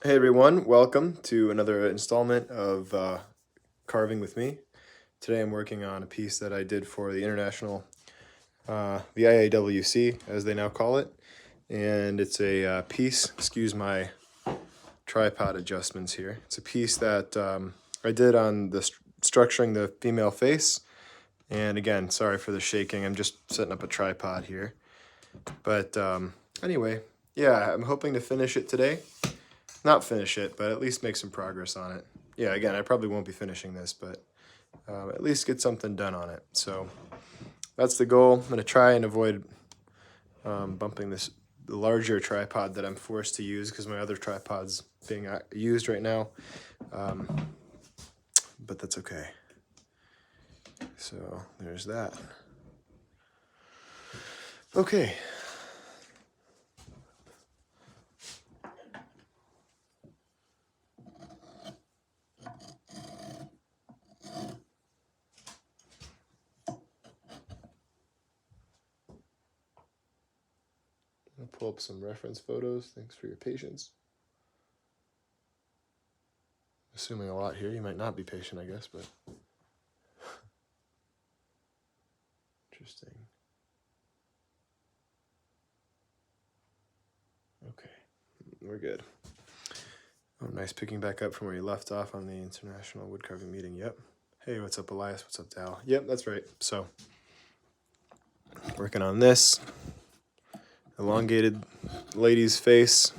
Hey everyone, welcome to another installment of Carving with me. Today I'm working on a piece that I did for the International, the IAWC as they now call it, and it's a piece, excuse my tripod adjustments here, it's a piece that I did on the structuring the female face, and again, sorry for the shaking, I'm just setting up a tripod here, but anyway, yeah, I'm hoping to finish it today. Not finish it, but at least make some progress on it. Yeah, again, I probably won't be finishing this, but at least get something done on it. So that's the goal. I'm going to try and avoid bumping the larger tripod that I'm forced to use because my other tripod's being used right now. But that's okay. So there's that. Okay. I'll pull up some reference photos. Thanks for your patience. Assuming a lot here, you might not be patient, I guess, but interesting. Okay, we're good. Oh, nice picking back up from where you left off on the International Woodcarving meeting. Yep. Hey, what's up, Elias? What's up, Dal? Yep, that's right. So, working on this. Elongated lady's face.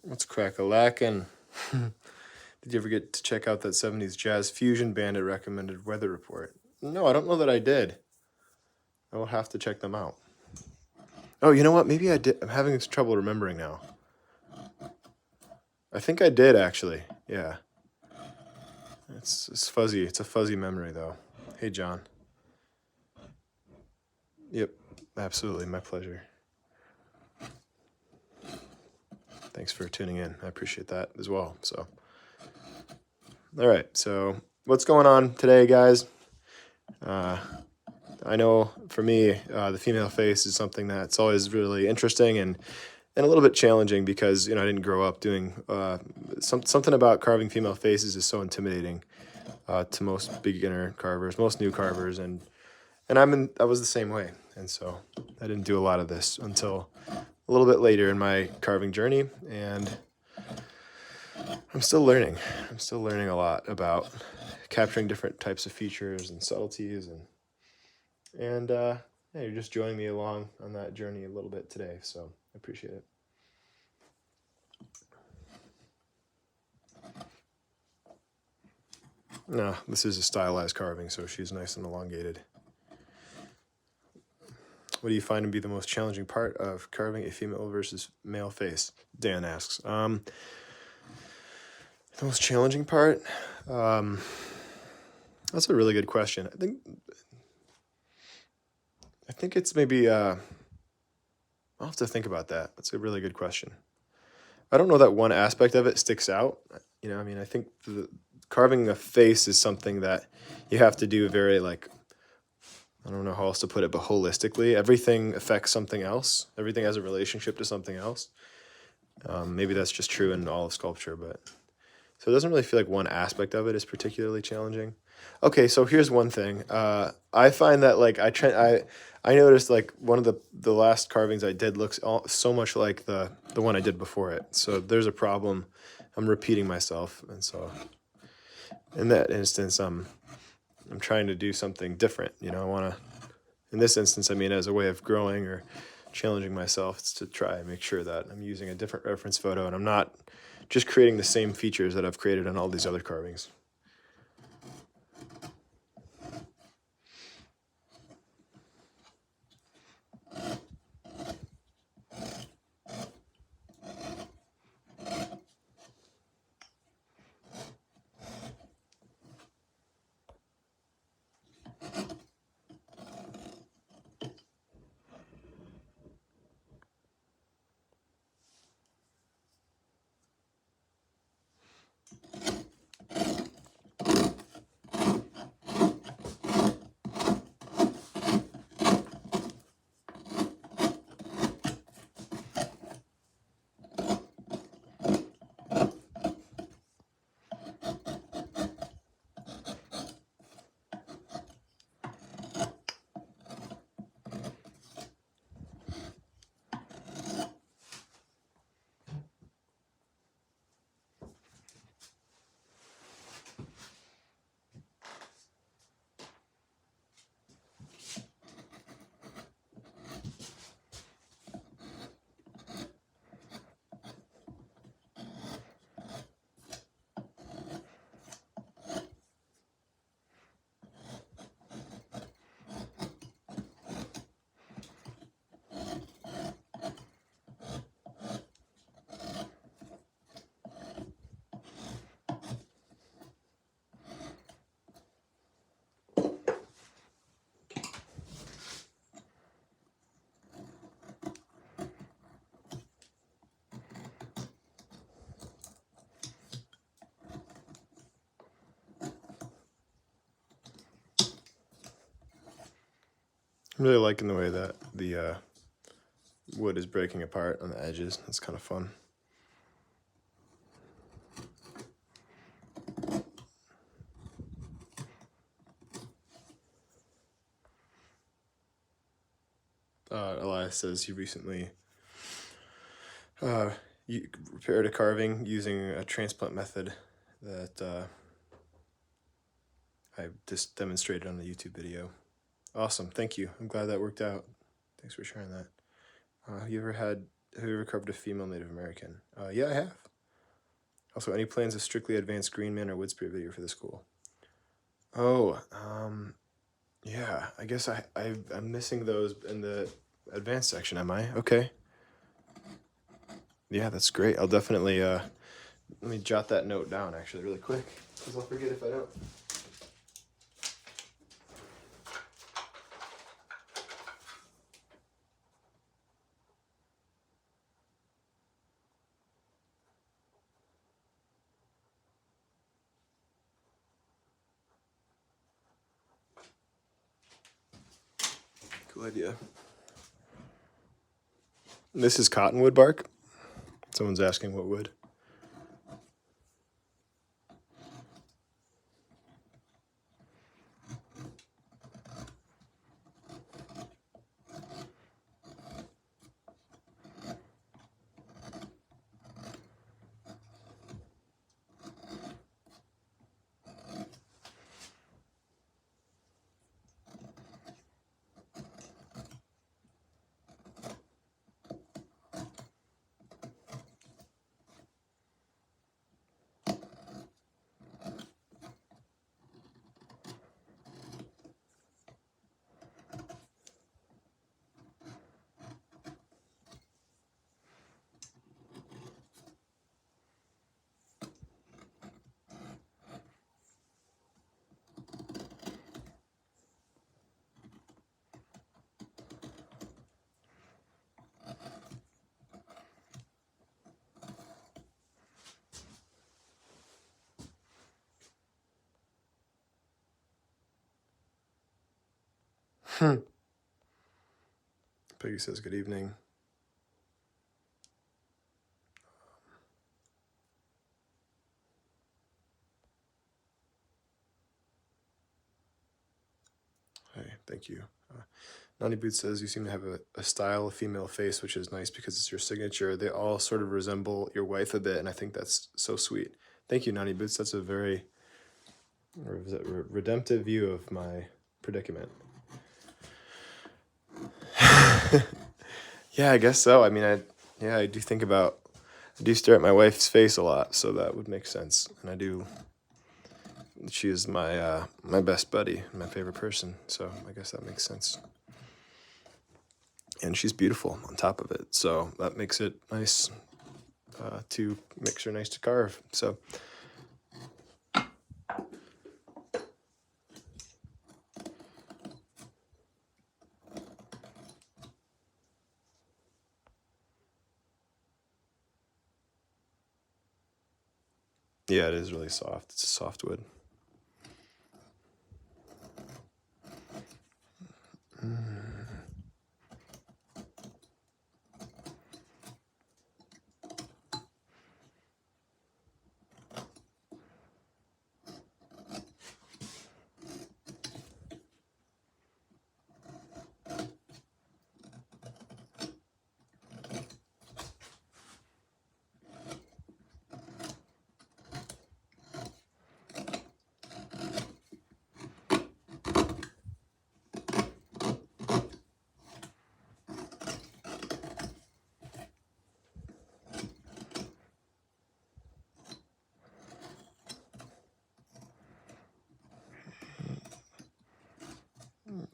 What's crack-a-lackin'? Did you ever get to check out that 70s Jazz Fusion Bandit recommended weather report? No, I don't know that I did. I will have to check them out. Oh, you know what? Maybe I did. I'm having trouble remembering now. I think I did, actually. Yeah. It's fuzzy. It's a fuzzy memory, though. Hey, John. Yep, absolutely. My pleasure. Thanks for tuning in. I appreciate that as well. So, all right. So, what's going on today, guys? I know for me, the female face is something that's always really interesting and a little bit challenging because I didn't grow up doing something about carving female faces is so intimidating to most beginner carvers, most new carvers, and I was the same way, and so I didn't do a lot of this until a little bit later in my carving journey, and I'm still learning. I'm still learning a lot about capturing different types of features and subtleties, and yeah, you're just joining me along on that journey a little bit today, so I appreciate it. No, this is a stylized carving, so she's nice and elongated. What do you find to be the most challenging part of carving a female versus male face? Dan asks. The most challenging part? That's a really good question. I think it's maybe, I'll have to think about that. That's a really good question. I don't know that one aspect of it sticks out. I think carving a face is something that you have to do very, I don't know how else to put it, but holistically. Everything affects something else. Everything has a relationship to something else. Maybe that's just true in all of sculpture, but so it doesn't really feel like one aspect of it is particularly challenging. Okay, so here's one thing. I find that I noticed one of the last carvings I did looks so much like the one I did before it. So there's a problem. I'm repeating myself, and so in that instance, I'm trying to do something different. I want to. In this instance, as a way of growing or challenging myself, it's to try and make sure that I'm using a different reference photo and I'm not just creating the same features that I've created on all these other carvings. I'm really liking the way that the wood is breaking apart on the edges. It's kind of fun. Elias says he recently repaired a carving using a transplant method that I just demonstrated on the YouTube video. Awesome, thank you. I'm glad that worked out. Thanks for sharing that. Have you ever carved a female Native American? Yeah, I have. Also, any plans of strictly advanced Green Man or Wood Spirit video for the school? Oh, yeah, I guess I'm missing those in the advanced section, am I? Okay. Yeah, that's great. I'll definitely, let me jot that note down actually really quick, because I'll forget if I don't. Cool idea. This is cottonwood bark. Someone's asking what wood. Peggy says good evening. Hey, thank you. Nboot says you seem to have a style, a female face, which is nice because it's your signature. They all sort of resemble your wife a bit, and I think that's so sweet. Thank you, Nboot. That's a very redemptive view of my predicament. Yeah, I guess so. I mean, I do think about, I do stare at my wife's face a lot, so that would make sense. And I do, she is my my best buddy, my favorite person, so I guess that makes sense. And she's beautiful on top of it, so that makes it nice makes her nice to carve. So yeah, it is really soft. It's a soft wood.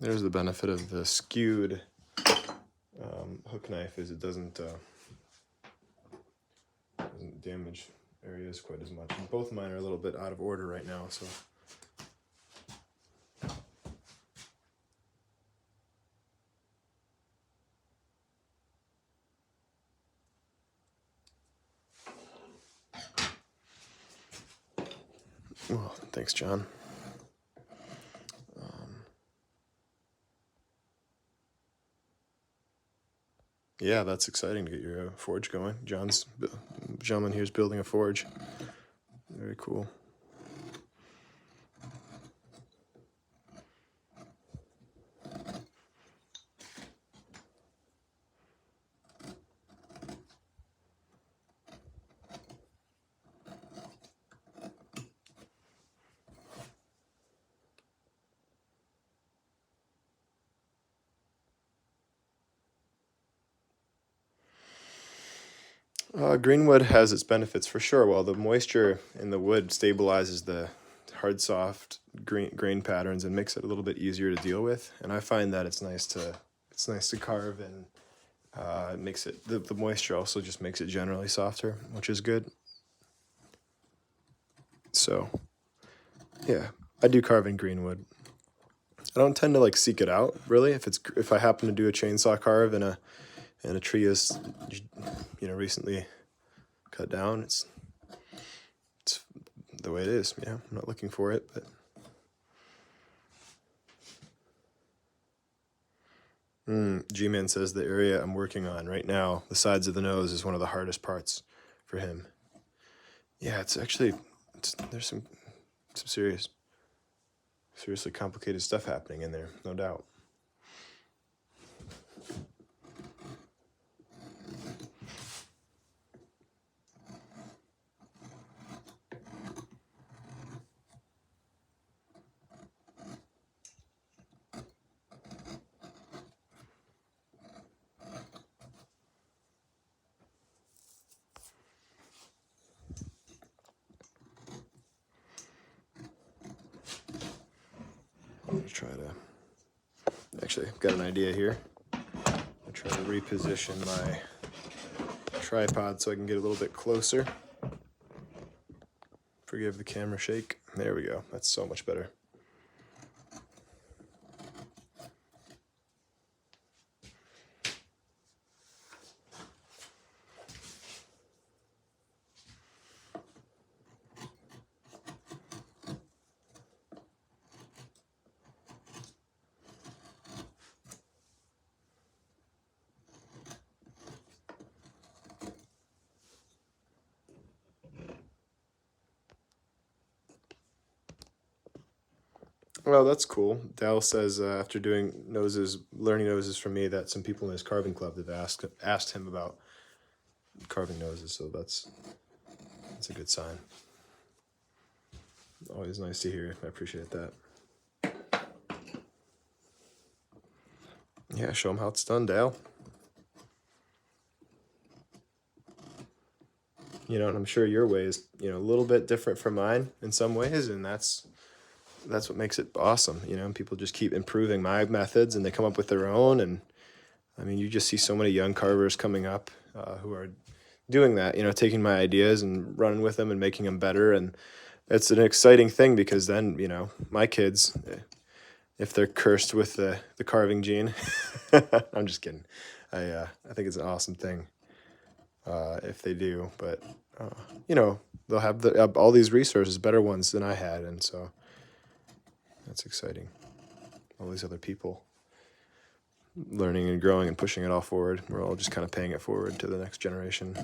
There's the benefit of the skewed hook knife, is it doesn't damage areas quite as much. And both mine are a little bit out of order right now, so. Well, thanks, John. Yeah, that's exciting to get your forge going. Gentleman here's building a forge. Very cool. Greenwood has its benefits for sure. While the moisture in the wood stabilizes the hard, soft grain patterns and makes it a little bit easier to deal with, and I find that it's nice to carve, and it makes it the moisture also just makes it generally softer, which is good. So yeah, I do carve in Greenwood. I don't tend to like seek it out really. If I happen to do a chainsaw carve and a tree is recently cut down, it's the way it is. Yeah, I'm not looking for it, but G-Man says the area I'm working on right now, the sides of the nose, is one of the hardest parts for him. Yeah, there's some seriously complicated stuff happening in there, no doubt. I'm gonna try to, actually, I've got an idea here. I'll try to reposition my tripod so I can get a little bit closer. Forgive the camera shake. There we go. That's so much better. Well, that's cool. Dal says after learning noses from me, that some people in his carving club have asked him about carving noses. So that's a good sign. Always nice to hear. I appreciate that. Yeah, show them how it's done, Dale. And I'm sure your way is a little bit different from mine in some ways, and that's what makes it awesome. People just keep improving my methods, and they come up with their own. And I mean, you just see so many young carvers coming up who are doing that. Taking my ideas and running with them and making them better. And it's an exciting thing because then my kids, if they're cursed with the carving gene, I'm just kidding. I think it's an awesome thing if they do, but they'll have all these resources, better ones than I had, and so that's exciting. All these other people learning and growing and pushing it all forward. We're all just kind of paying it forward to the next generation.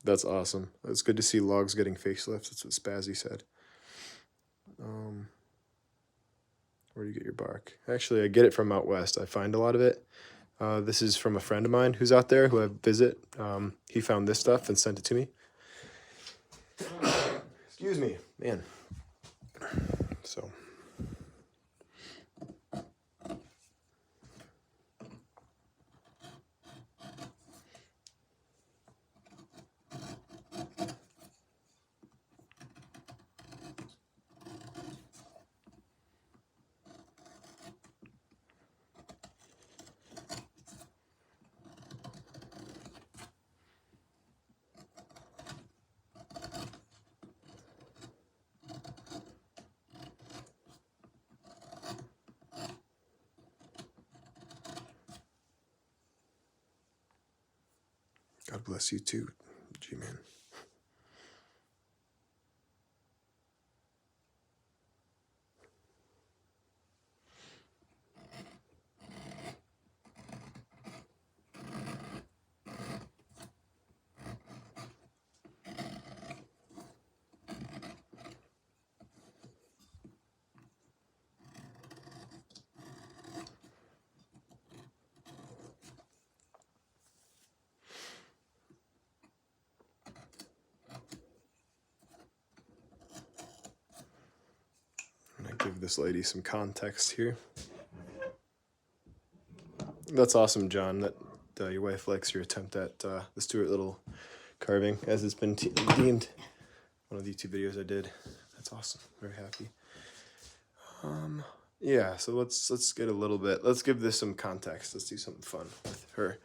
That's awesome. It's good to see logs getting facelifts. That's what Spazzy said. Where do you get your bark? Actually, I get it from out west. I find a lot of it. This is from a friend of mine who's out there who I visit. He found this stuff and sent it to me. Excuse me, man. So. God bless you too, G-Man. this lady some context here. That's awesome, John, that your wife likes your attempt at the Stuart Little carving, as it's been deemed. One of the YouTube videos I did. That's awesome. Very happy. Yeah, so let's get a little bit. Let's give this some context. Let's do something fun with her.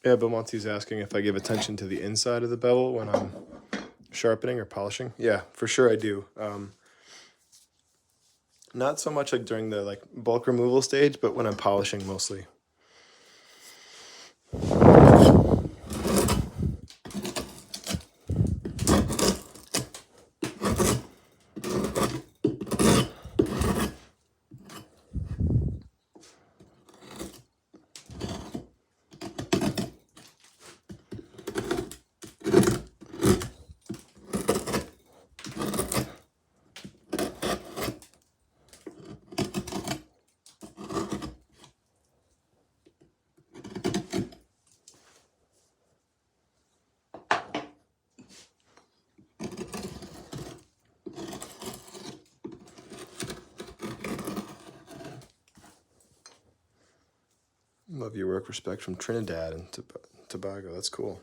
Yeah, Belmonte's asking if I give attention to the inside of the bevel when I'm sharpening or polishing. Yeah, for sure I do. Not so much like during the bulk removal stage, but when I'm polishing mostly. Love your work, respect from Trinidad and Tobago. That's cool.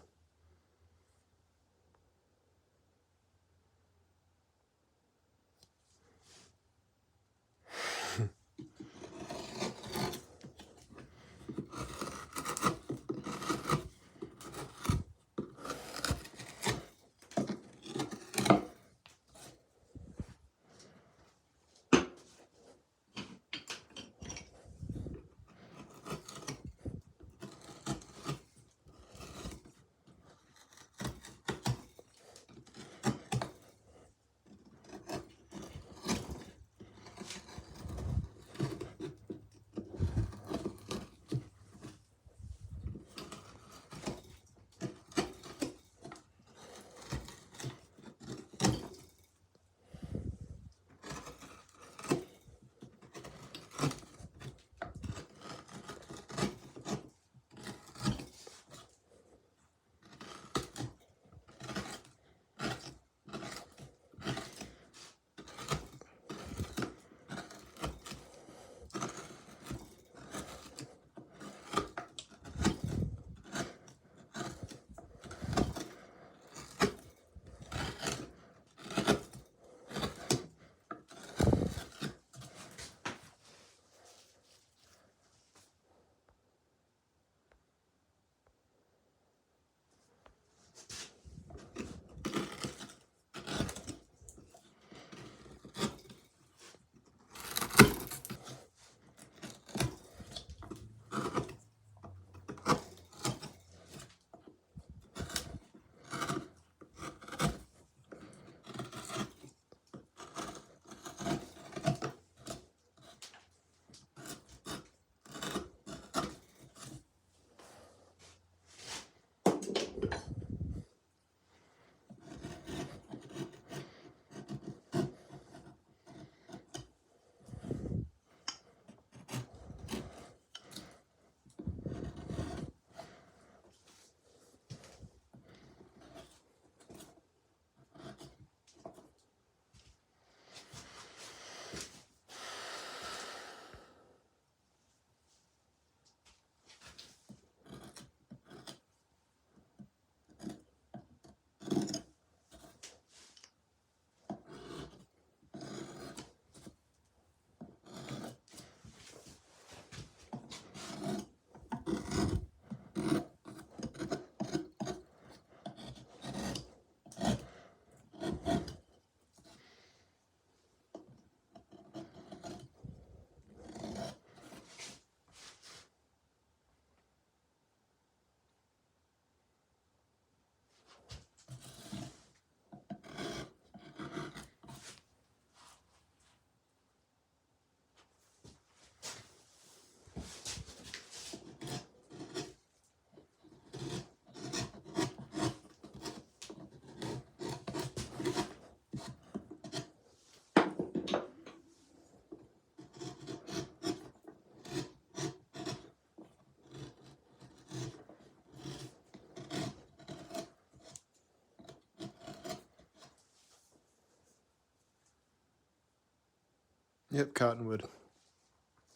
Yep, cottonwood.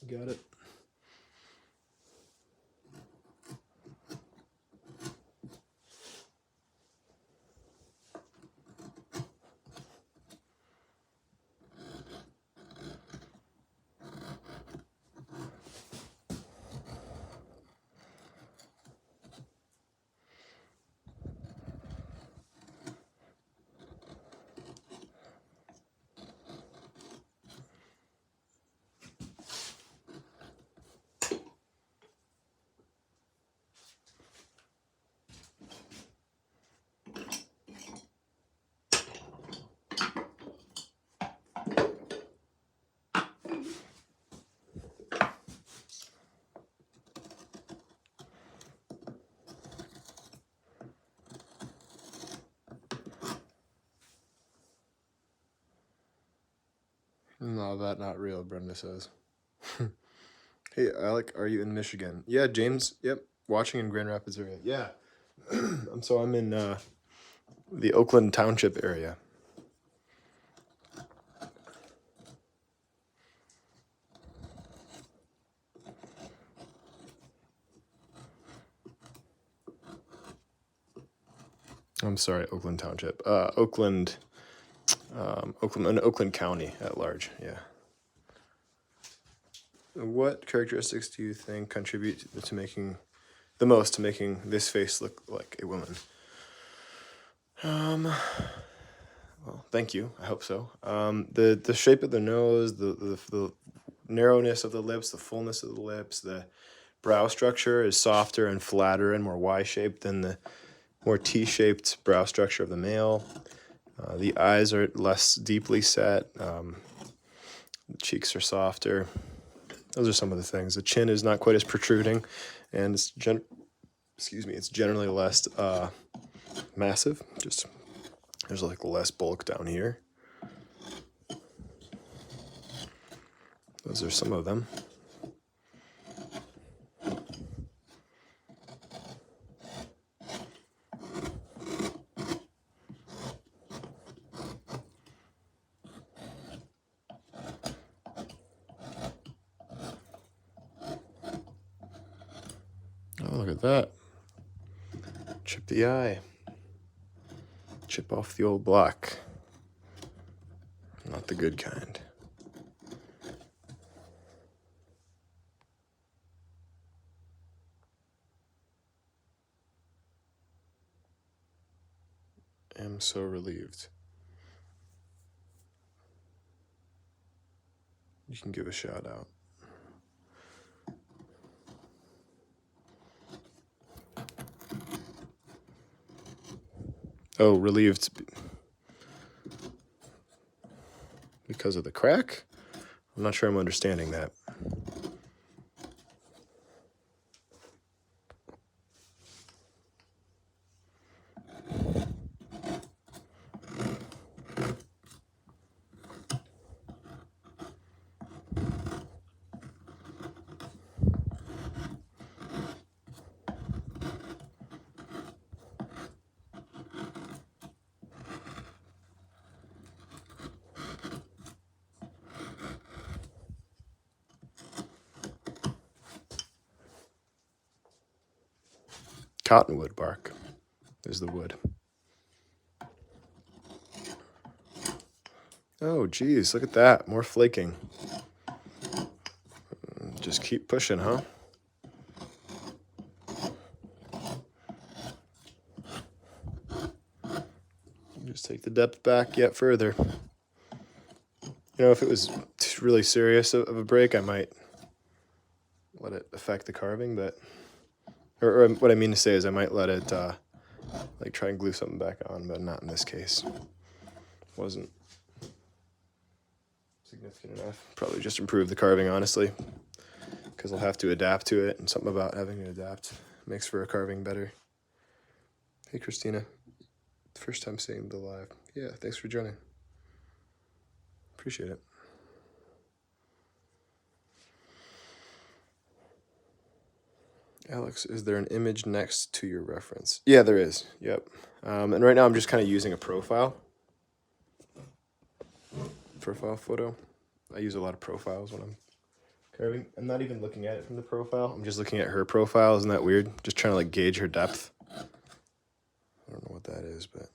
Got it. No, that not real, Brenda says. Hey, Alec, are you in Michigan? Yeah, James, yep, watching in Grand Rapids area. Yeah. I'm in the Oakland Township area. I'm sorry, Oakland Township. Oakland County at large, yeah. What characteristics do you think contribute to making the most to making this face look like a woman? Well, thank you. I hope so. The shape of the nose, the narrowness of the lips, the fullness of the lips, the brow structure is softer and flatter and more Y-shaped than the more T-shaped brow structure of the male. The eyes are less deeply set. The cheeks are softer. Those are some of the things. The chin is not quite as protruding, and it's generally less massive. Just there's like less bulk down here. Those are some of them. Oh, look at that. Chip the eye. Chip off the old block. Not the good kind. I'm so relieved. You can give a shout out. Oh, relieved because of the crack? I'm not sure I'm understanding that. Cottonwood bark is the wood. Oh, geez, look at that. More flaking. Just keep pushing, huh? Just take the depth back yet further. You know, if it was really serious of a break, I might let it affect the carving, but... Or what I mean to say is I might let it, like, try and glue something back on, but not in this case. Wasn't significant enough. Probably just improve the carving, honestly, because I'll have to adapt to it, and something about having to adapt makes for a carving better. Hey, Christina. First time seeing the live. Yeah, thanks for joining. Appreciate it. Alex, is there an image next to your reference? Yeah, there is. Yep. And right now I'm just kind of using a profile photo. I use a lot of profiles when I'm carving. I'm not even looking at it from the profile. I'm just looking at her profile. Isn't that weird? Just trying to like gauge her depth. I don't know what that is, but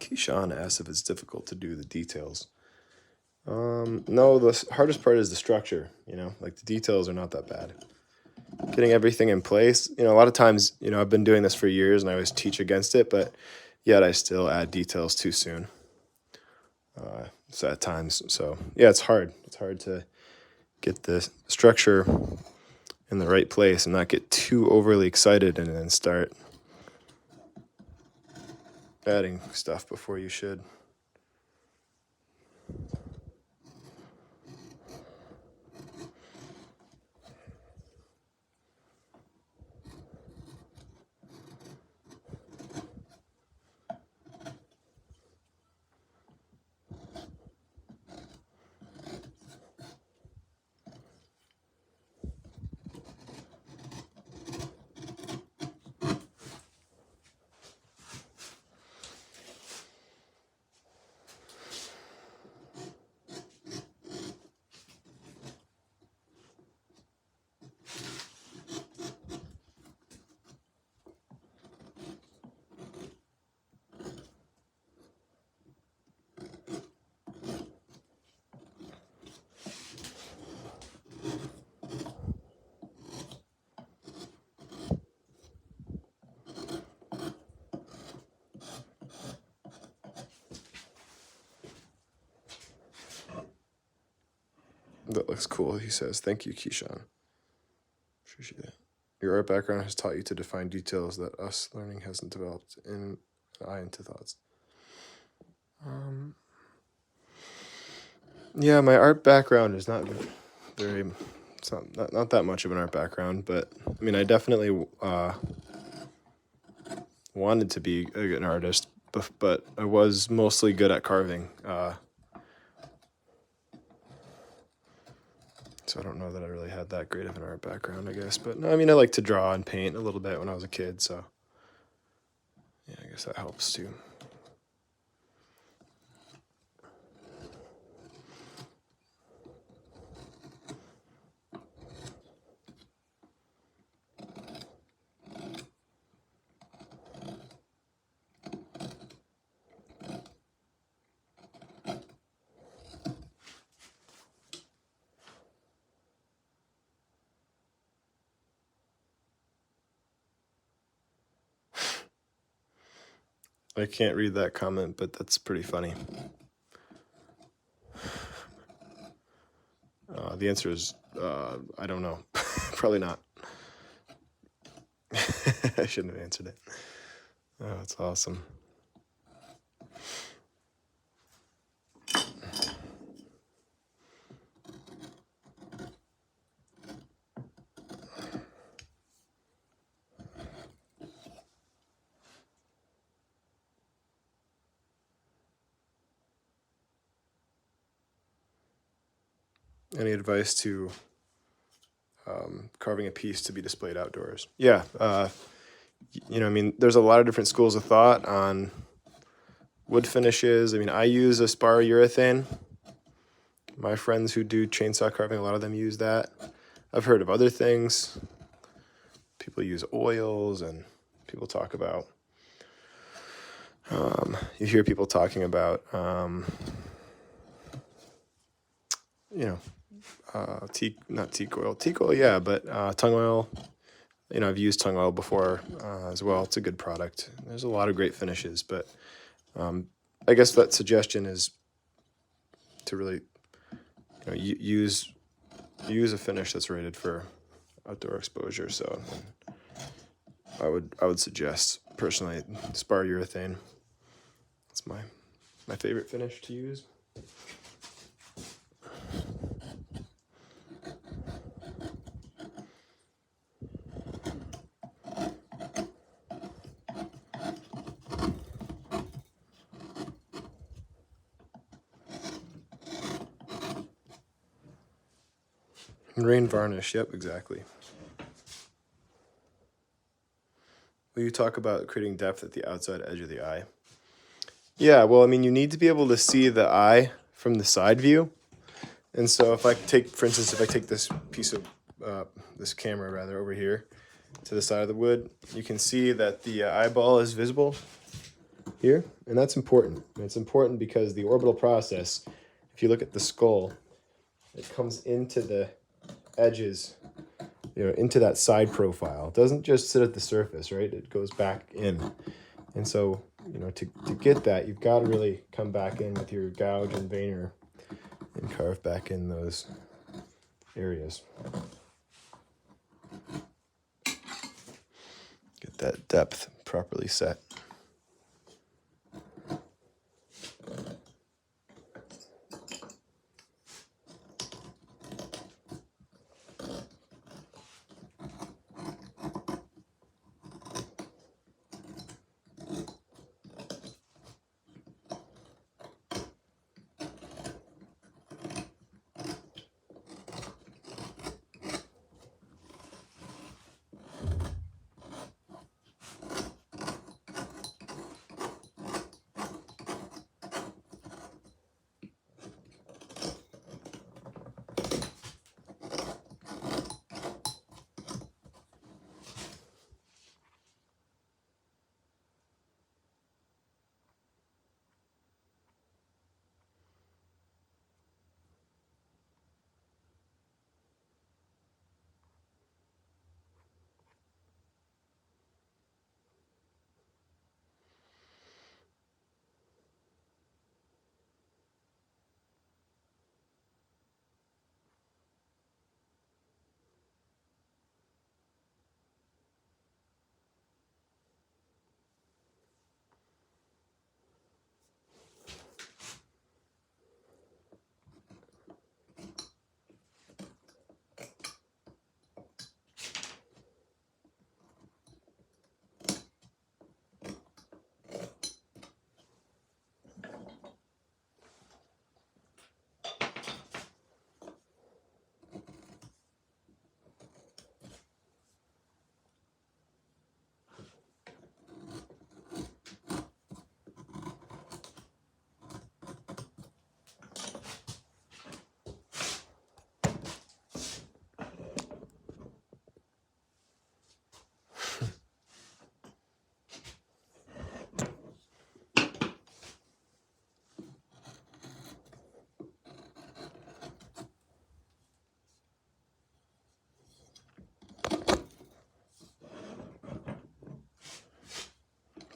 Keyshawn asked if it's difficult to do the details. No, the hardest part is the structure, you know, like the details are not that bad. Getting everything in place, you know, a lot of times, you know, I've been doing this for years and I always teach against it, but yet I still add details too soon. So at times, so yeah, it's hard. It's hard to get the structure in the right place and not get too overly excited and then start adding stuff before you should. That looks cool, he says. Thank you, Keyshawn. Appreciate it. Your art background has taught you to define details that us learning hasn't developed in eye into thoughts. Yeah, my art background is not very. It's not that much of an art background, but I mean, I definitely wanted to be an artist, but I was mostly good at carving. So I don't know that I really had that great of an art background, I guess. But no, I mean, I like to draw and paint a little bit when I was a kid, so yeah, I guess that helps too. I can't read that comment, but that's pretty funny. The answer is, I don't know. Probably not. I shouldn't have answered it. Oh, that's awesome. Any advice to carving a piece to be displayed outdoors? Yeah, you know, I mean, there's a lot of different schools of thought on wood finishes. I mean, I use a spar urethane. My friends who do chainsaw carving, a lot of them use that. I've heard of other things. People use oils, and people talk about You hear people talking about, not teak oil, yeah, but tongue oil. I've used tongue oil before as well. It's a good product. There's a lot of great finishes, but I guess that suggestion is to really, use a finish that's rated for outdoor exposure. So I would suggest personally spar urethane. It's my favorite finish to use. Rain varnish, yep, exactly. Will you talk about creating depth at the outside edge of the eye? Yeah, well, you need to be able to see the eye from the side view. And so if I take this piece of, this camera rather, over here to the side of the wood, you can see that the eyeball is visible here. And that's important. And it's important because the orbital process, if you look at the skull, it comes into the edges, into that side profile. It doesn't just sit at the surface, right? It goes back in. And so, to get that, you've got to really come back in with your gouge and veiner and carve back in those areas. Get that depth properly set.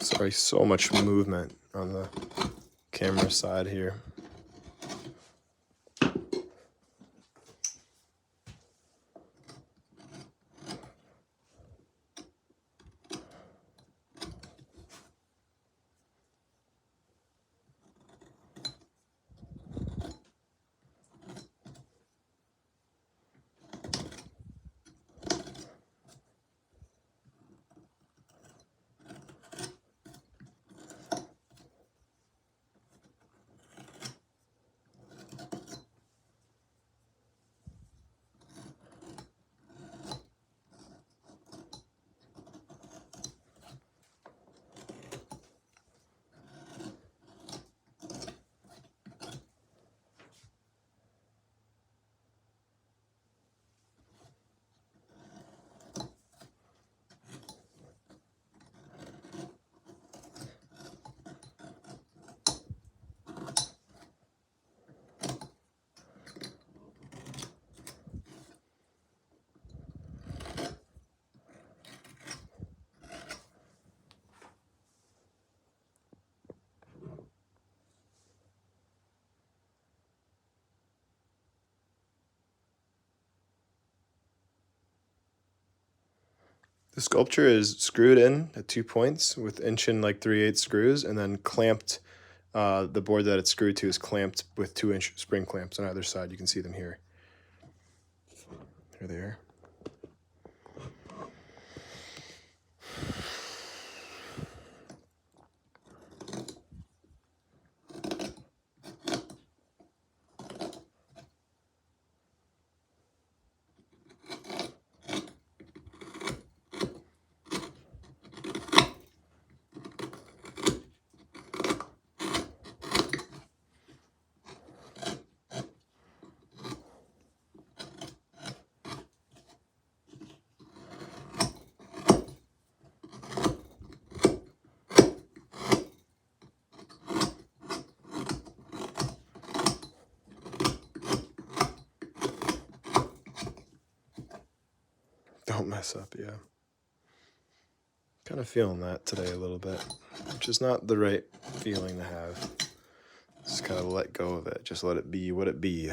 Sorry, so much movement on the camera side here. The sculpture is screwed in at 2 points with inch and like 3/8 screws, and then clamped. The board that it's screwed to is clamped with 2-inch spring clamps on either side. You can see them here. Here they are. Don't mess up, yeah. Kind of feeling that today a little bit, which is not the right feeling to have. Just kind of let go of it. Just let it be what it be.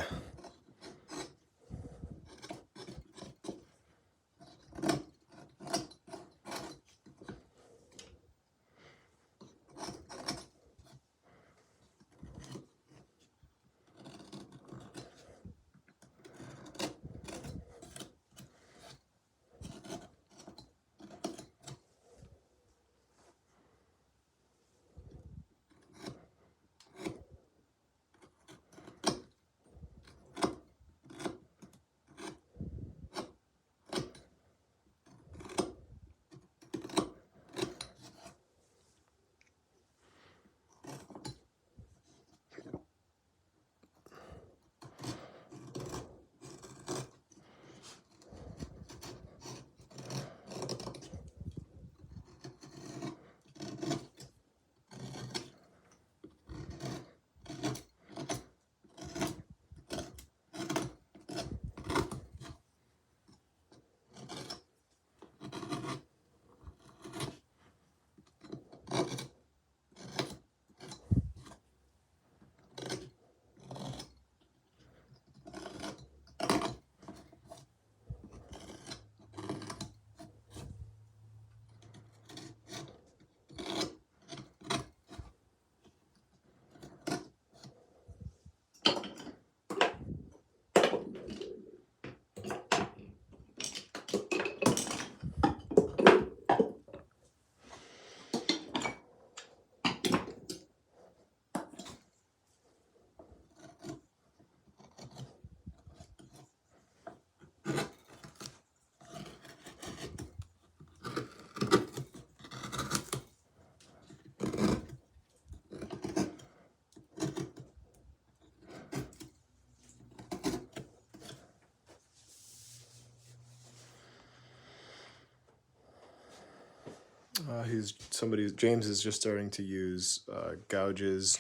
James is just starting to use gouges.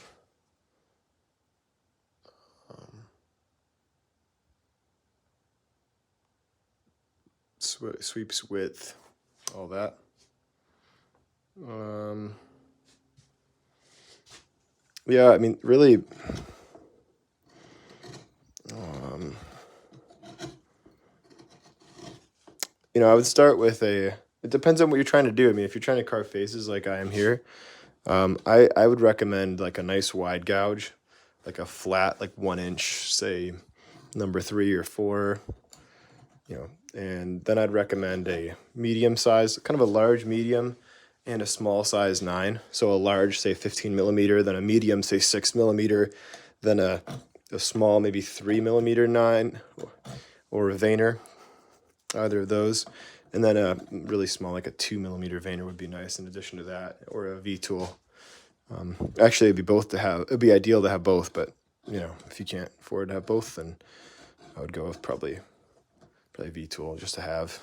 Sweeps width, all that. Yeah, I mean, really, I would start with it depends on what you're trying to do. I mean, if you're trying to carve faces like I am here, I would recommend like a nice wide gouge, like a flat, like 1 inch, say number 3 or 4, and then I'd recommend a medium size, kind of a large medium, and a small size 9. So a large, say 15 millimeter, then a medium, say 6 millimeter, then a small, maybe 3 millimeter 9, or a Vayner, either of those. And then a really small, like a 2 millimeter Vayner would be nice in addition to that, or a V-tool. Actually, it'd be ideal to have both, but if you can't afford to have both, then I would go with probably V-tool just to have.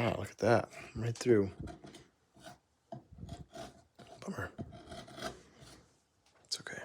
Ah, look at that. Right through. Bummer. It's okay.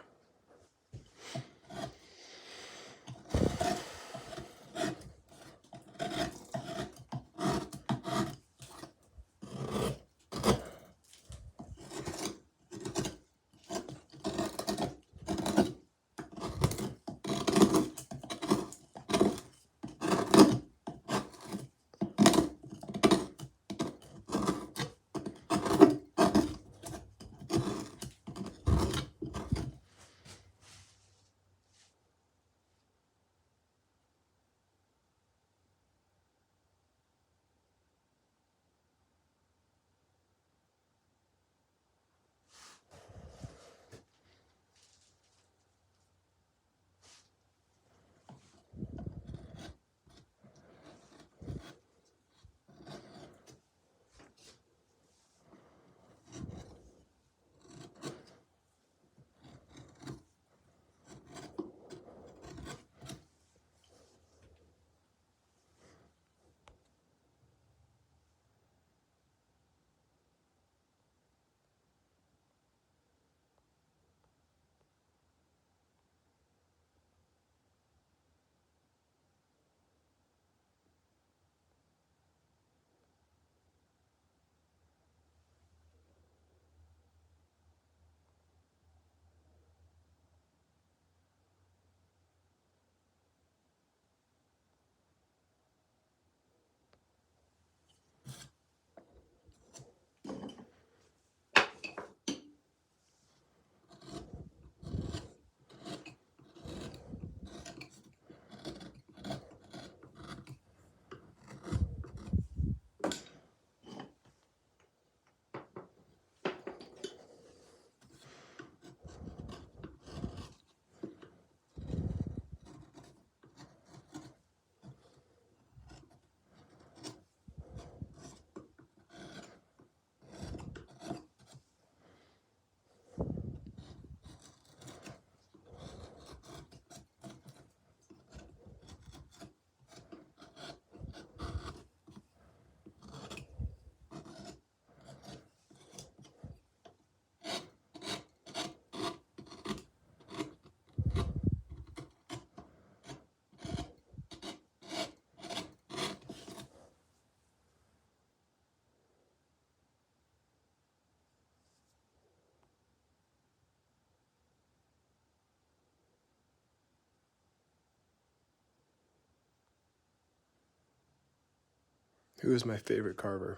Who is my favorite carver?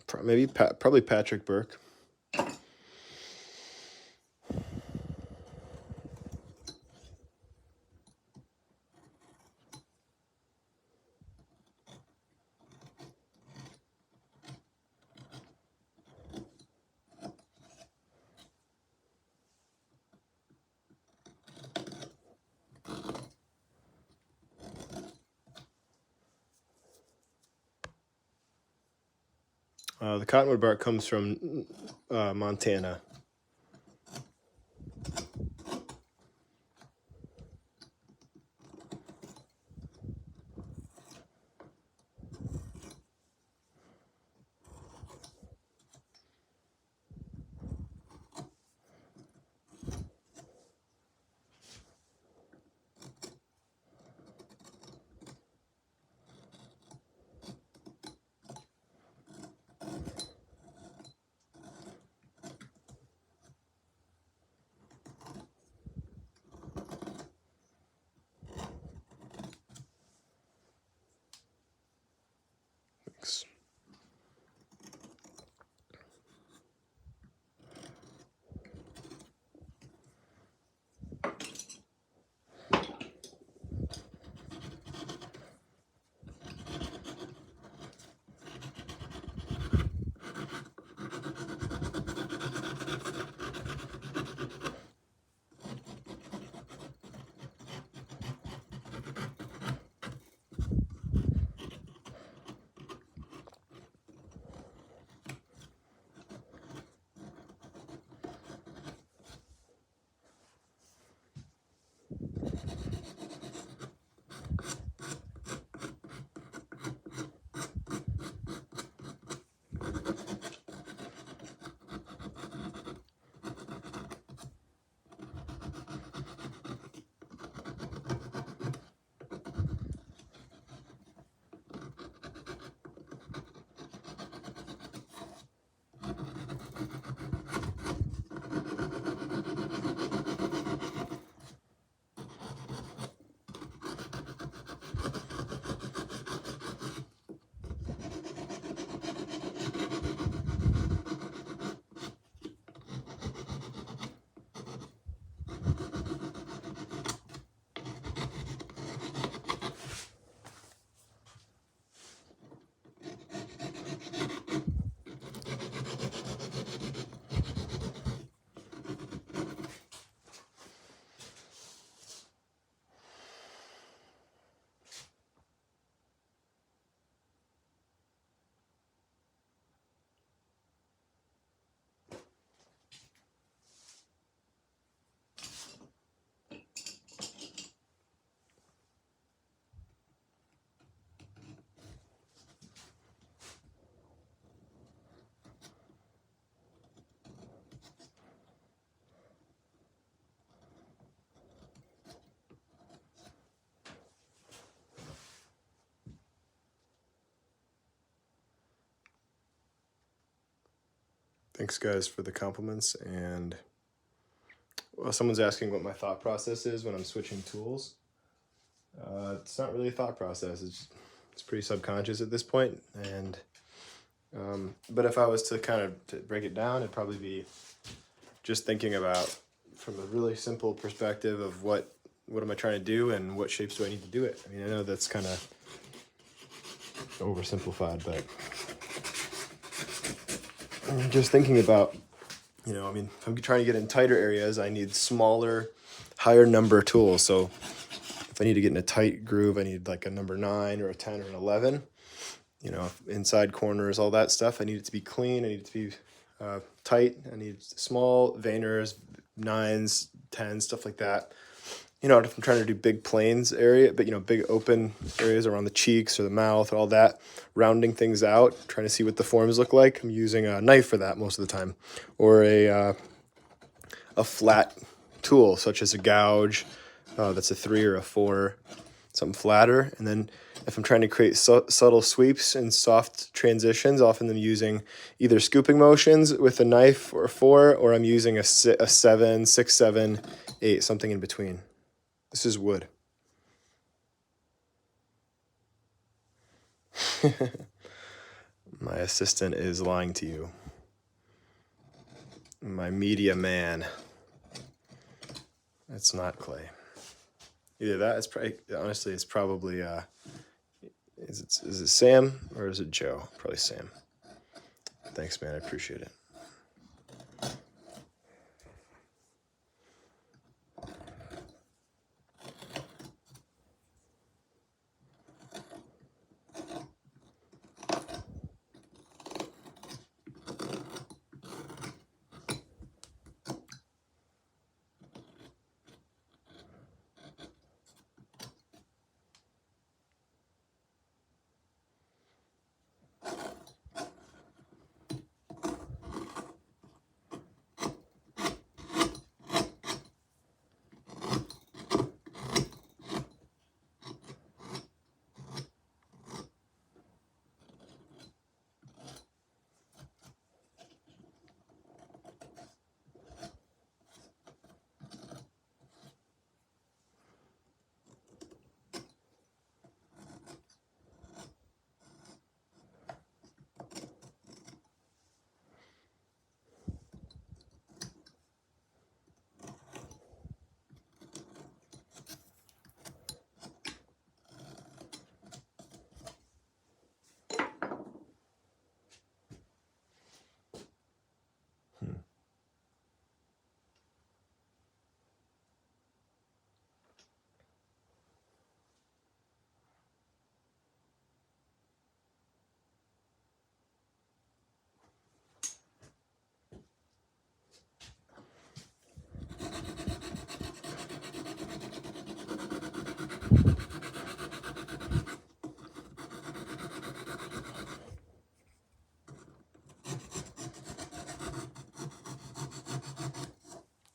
Probably Patrick Burke. The cottonwood bark comes from Montana. Thanks, guys, for the compliments. And well, someone's asking what my thought process is when I'm switching tools. It's not really a thought process. It's pretty subconscious at this point. And but if I was to kind of to break it down, it'd probably be just thinking about from a really simple perspective of what am I trying to do and what shapes do I need to do it. I mean, I know that's kind of oversimplified, but just thinking about, you know, I mean, if I'm trying to get in tighter areas, I need smaller, higher number tools. So if I need to get in a tight groove, I need like a number 9 or a 10 or an 11. You know, inside corners, all that stuff. I need it to be clean. I need it to be tight. I need small veiners, 9s, 10s, stuff like that. You know, if I'm trying to do big planes area, but, you know, big open areas around the cheeks or the mouth, all that, rounding things out, trying to see what the forms look like. I'm using a knife for that most of the time, or a flat tool, such as a gouge that's a 3 or a 4, something flatter. And then if I'm trying to create subtle sweeps and soft transitions, often I'm using either scooping motions with a knife or a 4, or I'm using a 7, 6, 7, 8, something in between. This is wood. My assistant is lying to you. My media man. It's not clay. Either that, it's probably, honestly, it's probably, is it Sam or is it Joe? Probably Sam. Thanks, man. I appreciate it.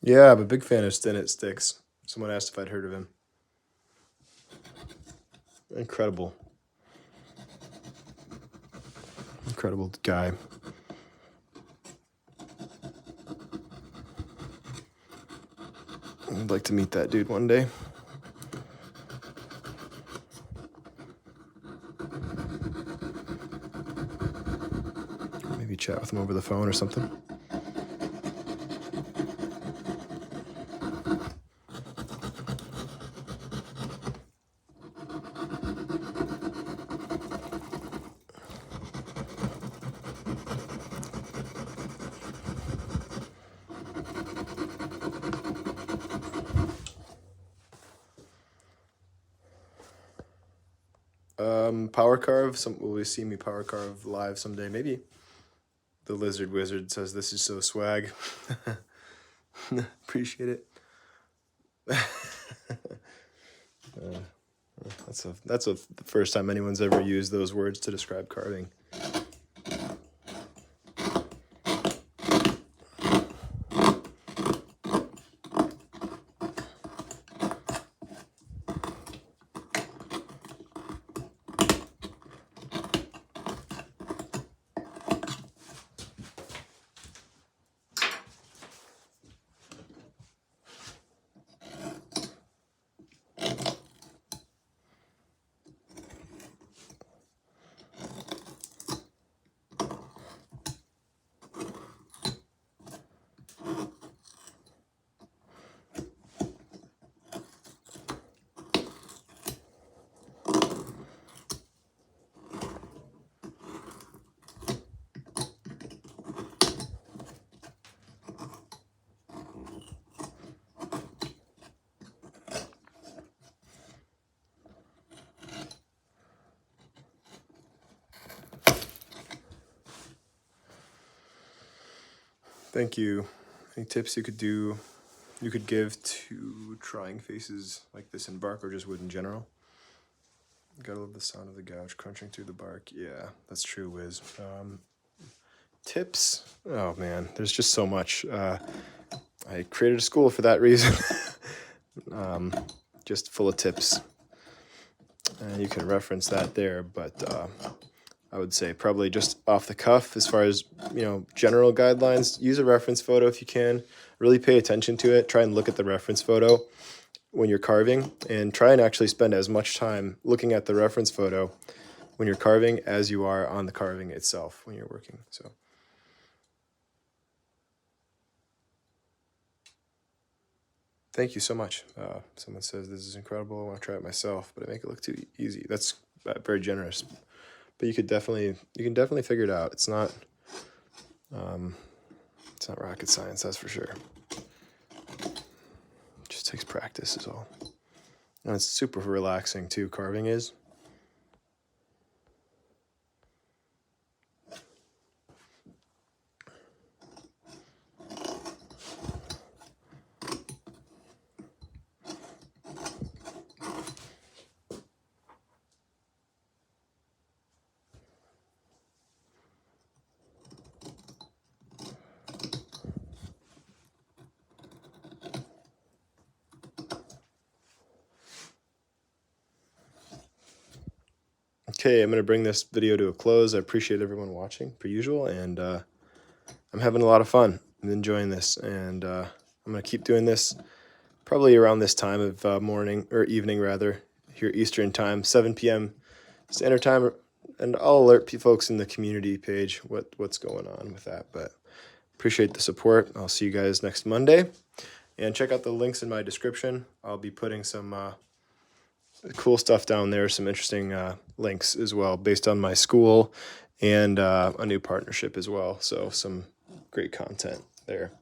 Yeah, I'm a big fan of Stin It Sticks. Someone asked if I'd heard of him. Incredible. Incredible guy. I'd like to meet that dude one day. Maybe chat with him over the phone or something. Power carve. Will we see me power carve live someday? Maybe. The Lizard Wizard says this is so swag. Appreciate it. That's the first time anyone's ever used those words to describe carving. Thank you. Any tips you could give to trying faces like this in bark or just wood in general? Gotta love the sound of the gouge crunching through the bark. Yeah, that's true, Wiz. Tips? Oh man, there's just so much. I created a school for that reason. Just full of tips. And you can reference that there, but I would say probably just off the cuff as far as, general guidelines. Use a reference photo if you can. Really pay attention to it. Try and look at the reference photo when you're carving, and try and actually spend as much time looking at the reference photo when you're carving as you are on the carving itself when you're working. So thank you so much. Someone says this is incredible. I want to try it myself, but I make it look too easy. That's very generous. But you can definitely figure it out. It's not rocket science, that's for sure. It just takes practice is all. And it's super relaxing too, carving is. Okay, I'm going to bring this video to a close. I appreciate everyone watching, per usual, and I'm having a lot of fun. I'm enjoying this, and I'm going to keep doing this probably around this time of morning, or evening rather, here Eastern time, 7 p.m. Standard Time, and I'll alert folks in the community page what's going on with that, but appreciate the support. I'll see you guys next Monday, and check out the links in my description. I'll be putting some cool stuff down there, some interesting links as well based on my school and a new partnership as well. So some great content there.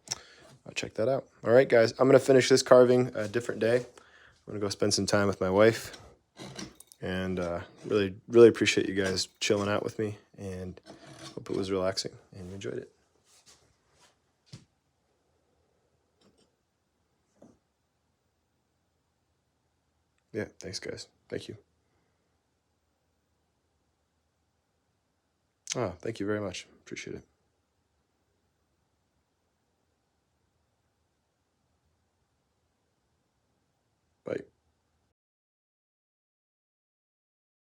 I'll check that out. All right, guys, I'm going to finish this carving a different day. I'm going to go spend some time with my wife, and really, really appreciate you guys chilling out with me, and hope it was relaxing and you enjoyed it. Yeah, thanks, guys. Thank you. Oh, thank you very much. Appreciate it.